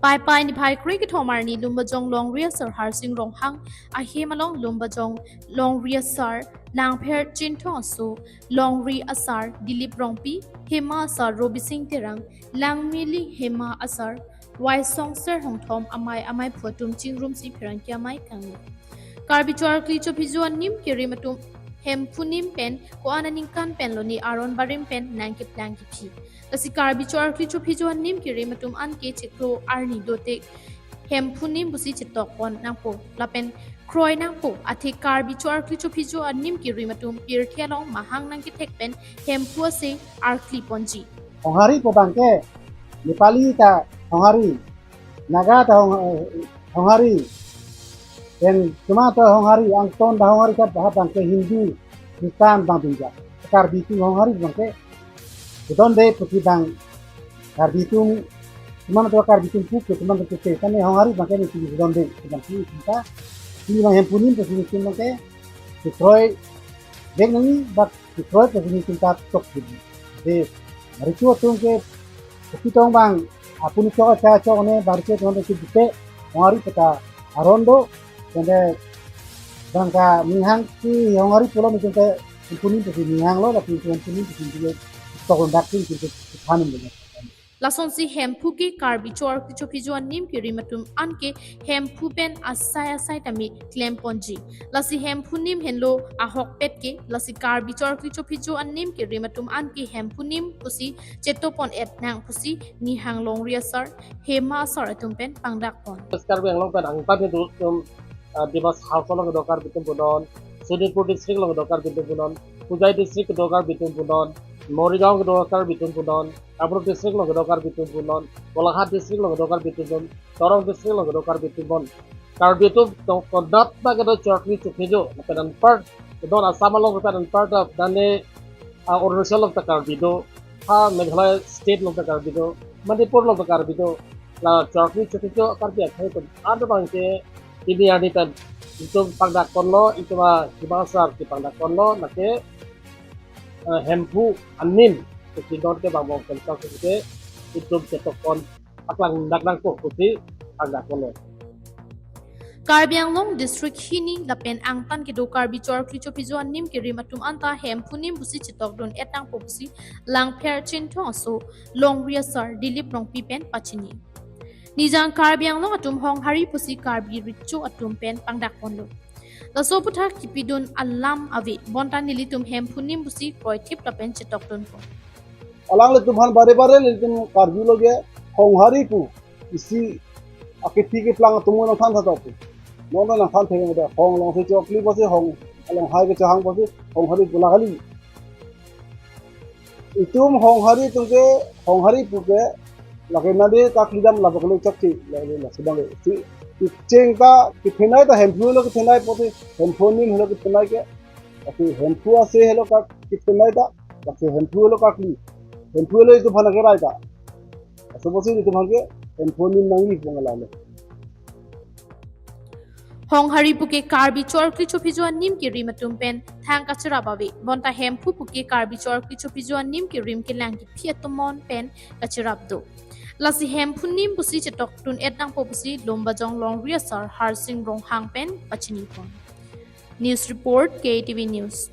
Pai ni pai kri ki thomar ni lumbajong long ria sar har sing rong hang a hemalong lumbajong long ria sar nang pher chin thong su long ri asar dilip rongpi hema sar robi sing terang lang mili hema asar wai song sir hong thom amai photum ching room si pherang kya mai kang Karbi Cho Arkli Chophijo anim kirim atum Hemphu nim pen ko ananing kan pen loni aron barim pen nangki planki phi kasi Karbi Cho Arkli Chophijo anim kirim atum an ke chekro arni dote Hemphu nim busi chetok pon nangpo lapen kroi nangpo ate Karbi Cho Arkli Chophijo anim kirim atum pir thelong mahang nangki thek pen Hemphu se Arkli ponji Honghari po bangke Nepali ta Honghari Naga ta Honghari dan cuma ta Honghari ang ton ta Honghari ka bangke Hindu Kristen bang binja Karbi tu Honghari bangke don de puti bang Karbi tu cuma ta Karbi tu pu cuma ta te kan Honghari bangke ni tu don de bangke kita ni bang Hemphu nim tu ni bangke Detroit deng ni bak Detroit tu ni kita tok de Marichu tung ke kitong bang apun cho cha cho ne barche to ne kite Honghari peta arondo kende bangka mihang ki Honghari pulo ni kente punin tu mihang lo tapi punin tu kente to kondak ki kente thanin de lason si Hemphu ke Karbi Cho Arkli Chophijo anim kirim atum anke Hemphu pen asai tami claim ponji lasi Hemphu nim henlo ahok pet ke lasi Karbi Cho Arkli Chophijo anim kirim atum anke Hemphu nim pusi chetopon et nang pusi ni hang long ria sar hema sar atum pen pangdak pon Karbi ang long pen ang pa du Divas House long dokar bitum punon Sudipur district long dokar bitum punon Pujai district dokar bitum punon Morigaon dokar bitum punon Kampur district long dokar bitum punon Golaghat district long dokar bitum punon Torong district long dokar bitum punon Karbi itu kodat ba kedo Cho Arkli Chophijo pedan part don asama long pedan part of dane organization long Karbi do ha Meghalaya state long Karbi do Manipur long Karbi do la Cho Arkli Chophijo Karbi akhai to ada bangke ini yang ditan itu pangdak konlo itu mah dibasar di pangdak konlo nake Hemphu anim kekidon ke bang bang kelkau ke itu chetok kon aklang dak ko pusi pangdak konlo Karbi Anglong district hini lapen angtan ke do Karbi Cho Arkli Chophijo anim kirim atum anta Hemphu nim busi chetok don etang popusi lang pher chin thong so long ria sar dilip rong pipen pachini Nijang Karbi Anglong atum Honghari pusi Karbi richu atum pen pangdak ponlo laso puthar kipidun alam ave bonta nilitum Hemphu nim busi kroi thip lapen chetok don ko alang le tumhan bare le tum Karbi loge Honghari pu isi akiti ke plang tumu na than tha pu no na than the de hong long se Cho Arkli bose hong along hai ke chang bose Honghari pula kali itum Honghari tungke Honghari pu ke lagi nade tak lidam la baklo chakti la sedang si cengka kithenai ta Hemphu lo kithenai pote Hemphu nim lo kithenai ke ati Hemphu ase helo ka kithenai ta ati Hemphu lo ka kli Hemphu lo itu phana ke rai ta so bosi itu bhange Hemphu nim nangi pongala le Honghari puke Karbi Cho Arkli Chophijo anim kirim atum pen thang kachara bawe bonta Hemphu puke Karbi Cho Arkli Chophijo anim kirim ke langki phiatomon pen kacharap do lasi Hemphu nim busi chetok tun etang popusi lomba jong long ria sar har sing rong hang pen pachini pon News report KTV News